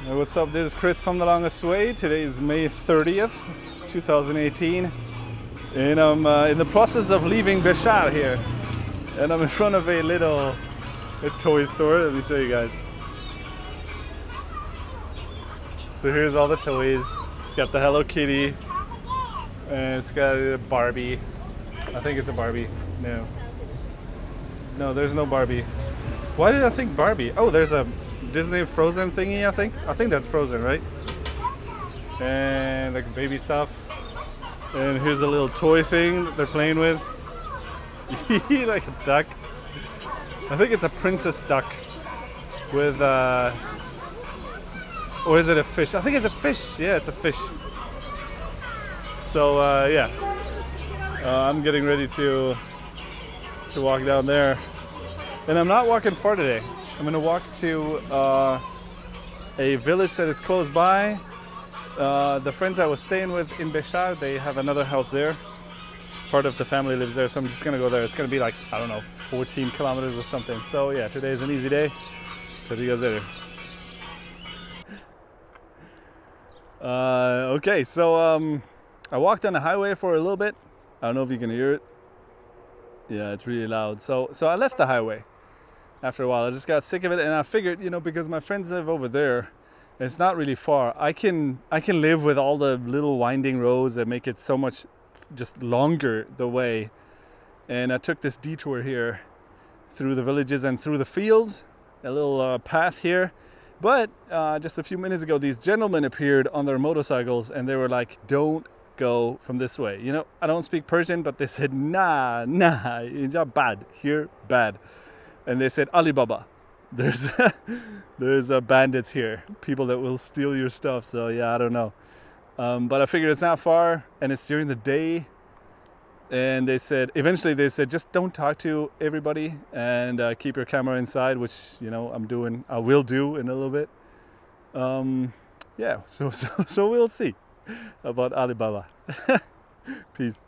Hey, what's up? This is Chris from The Longest Way. Today is May 30th, 2018. And I'm in the process of leaving Beshar here. And I'm in front of a toy store. Let me show you guys. So here's all the toys. It's got the Hello Kitty. And it's got a Barbie. I think it's a Barbie. No, there's no Barbie. Why did I think Barbie? Oh, there's a Disney Frozen thingy, I think. I think that's Frozen, right? And like baby stuff. And here's a little toy thing that they're playing with. Like a duck. I think it's a princess duck with or is it a fish? I think it's a fish. Yeah, it's a fish. So yeah, I'm getting ready to walk down there. And I'm not walking far today. I'm gonna walk to a village that is close by. The friends I was staying with in Beshar, they have another house there. Part of the family lives there, so I'm just gonna go there. It's gonna be like, I don't know, 14 kilometers or something. So yeah, today is an easy day. Talk to you guys later. Okay, so I walked on the highway for a little bit. I don't know if you can hear it. Yeah, it's really loud. So I left the highway after a while. I just got sick of it, and I figured, because my friends live over there, it's not really far. I can live with all the little winding roads that make it so much just longer the way. And I took this detour here through the villages and through the fields, a little path here. But just a few minutes ago, these gentlemen appeared on their motorcycles, and they were like, "Don't go from this way." I don't speak Persian, but they said, nah, you're bad, here, bad. And they said, Alibaba, there's bandits here, people that will steal your stuff. So yeah, I don't know. But I figured it's not far, and it's during the day. And eventually they said, just don't talk to everybody, and keep your camera inside, which, I will do in a little bit. Yeah, so we'll see about Alibaba. Peace.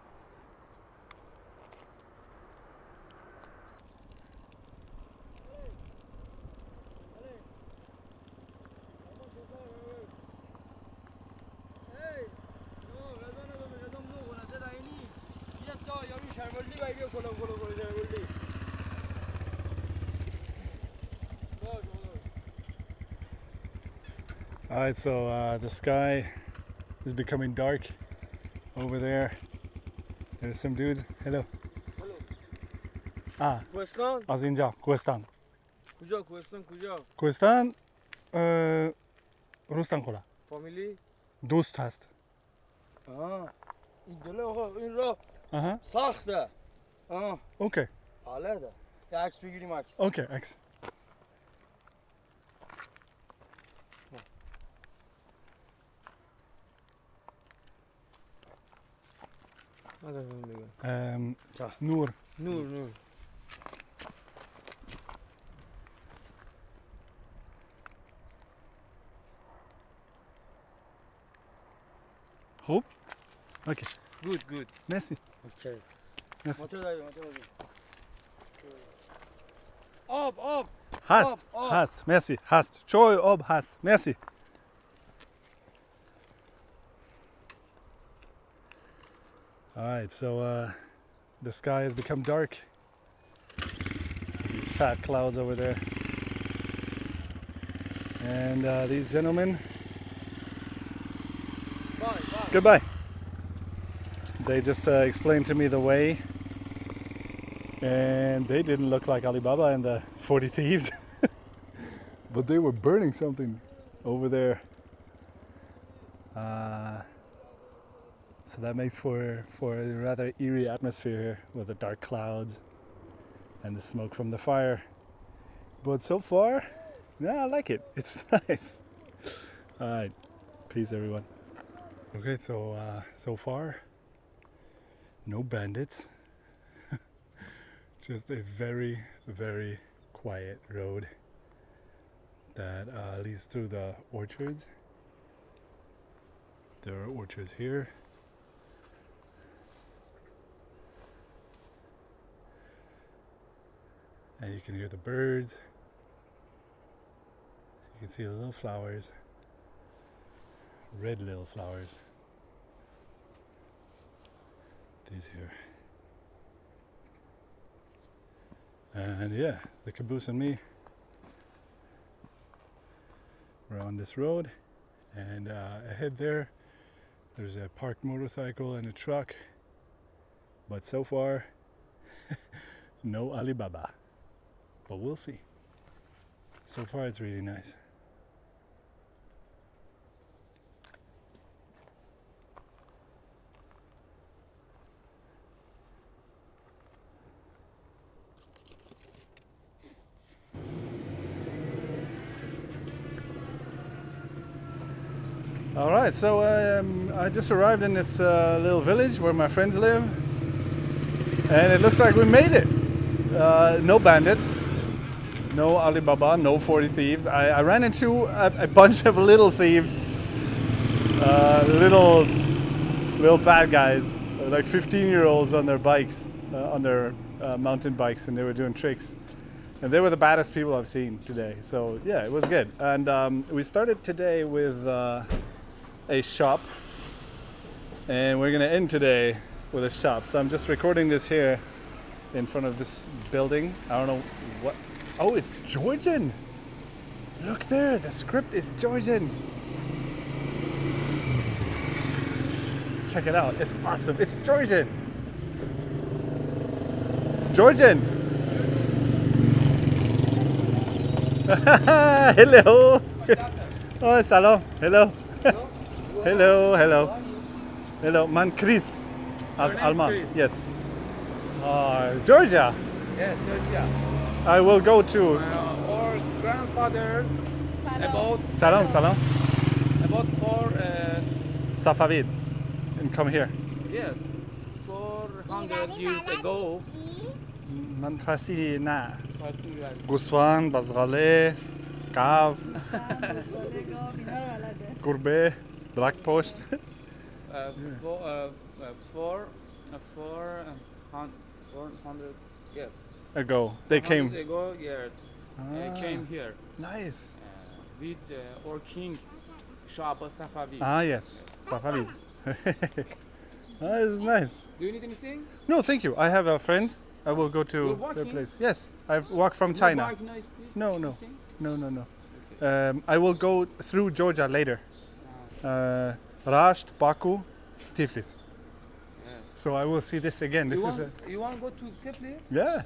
Alright, so the sky is becoming dark over there. There's some dudes. Hello. کوهستان؟ از اینجا کوهستان. کجا کوهستان کجا؟ کوهستان رستم خولا. فامیلی؟ دوست هست. این دله آقا این راه سخته. اوکی. حالا ده. یه عکس بگیریم عکس. اوکی عکس. نور. خوب؟ اوکی. Good. مرسی. Okay. مرسی. آب. هست. مرسی. هست. چای آب هست. مرسی. Alright, so the sky has become dark. These fat clouds over there. And these gentlemen. Bye. Goodbye. They just explained to me the way. And they didn't look like Alibaba and the 40 Thieves. But they were burning something over there. So that makes for a rather eerie atmosphere here with the dark clouds and the smoke from the fire. But so far, I like it. It's nice. All right. Peace, everyone. Okay, so far, no bandits. Just a very, very quiet road that leads through the orchards. There are orchards here. And you can hear the birds. You can see the little flowers. red little flowers. These here. And yeah, the caboose and me, we're on this road, and ahead there's a parked motorcycle and a truck, but so far no Alibaba, but we'll see. So far it's really nice. All right, so I just arrived in this little village where my friends live, and it looks like we made it. No bandits, no Alibaba, no 40 thieves. I ran into a bunch of little thieves, little bad guys, like 15-year-olds on their bikes, on their mountain bikes, and they were doing tricks. And they were the baddest people I've seen today. So yeah, it was good. And we started today with a shop, and we're gonna end today with a shop. So I'm just recording this here in front of this building. I don't know what. Oh, it's Georgian. Look there, the script is Georgian. Check it out, it's awesome. It's Georgian. Georgian. Hello. Oh, salam. Hello. Hello, hello. Hello, man Chris. As Alman. Yes. Georgia. Yes, Georgia. I will go to. Our grandfathers about Salam, salam. for Safavid. And come here. yes 400 years ago. Man fasi na. Guswan, Bazrale, Kav, Gurbe, Black Post. 400 yes. Ago. They 400 came. ago years. Came here Nice. with our king Shaba Safavi. Yes. Safavid. This is nice. Do you need anything? No, thank you. I have a friend. I will go You're to their walking? place. Yes, I've walked from No China. bike, nice, No, no. anything? No. I will go through Georgia later. Rasht, Baku, Tiflis. Yes. So I will see this again. This is You want to go to Tiflis? yeah.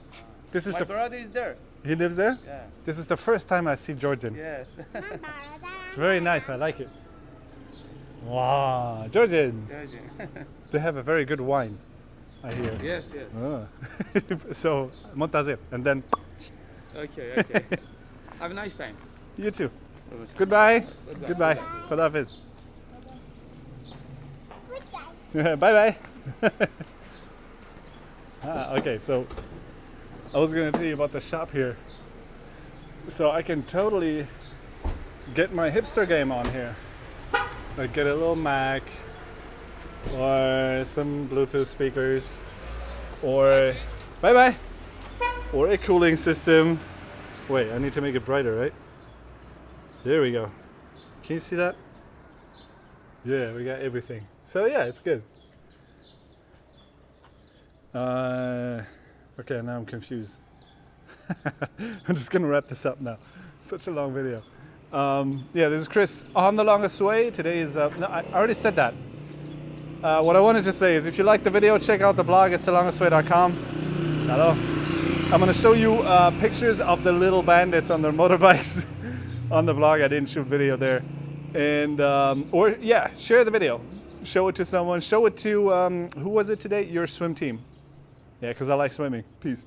This is My the brother is there. he lives there. Yeah. This is the first time I see Georgian. Yes. It's very nice. I like it. Wow, Georgian. They have a very good wine, I hear. Yes, yes. So Montazir, and then Okay, okay. Have a nice time. you too. Goodbye. Goodbye. Goodbye. Khudafiz. Bye bye. Okay, so I was going to tell you about the shop here. So I can totally get my hipster game on here. Like get a little Mac or some Bluetooth speakers or bye bye or a cooling system. Wait, I need to make it brighter, right? There we go. Can you see that? Yeah, we got everything. So yeah, it's good. Okay, now I'm confused. I'm just gonna wrap this up now. Such a long video. Yeah, this is Chris on The Longest Way. Today is, no, I already said that. What I wanted to say is if you like the video, check out the blog at thelongestway.com. Hello. I'm gonna show you pictures of the little bandits on their motorbikes on the blog. I didn't shoot video there. And, or yeah, share the video. Show it to someone. Show it to, who was it today? Your swim team. Yeah, because I like swimming. Peace.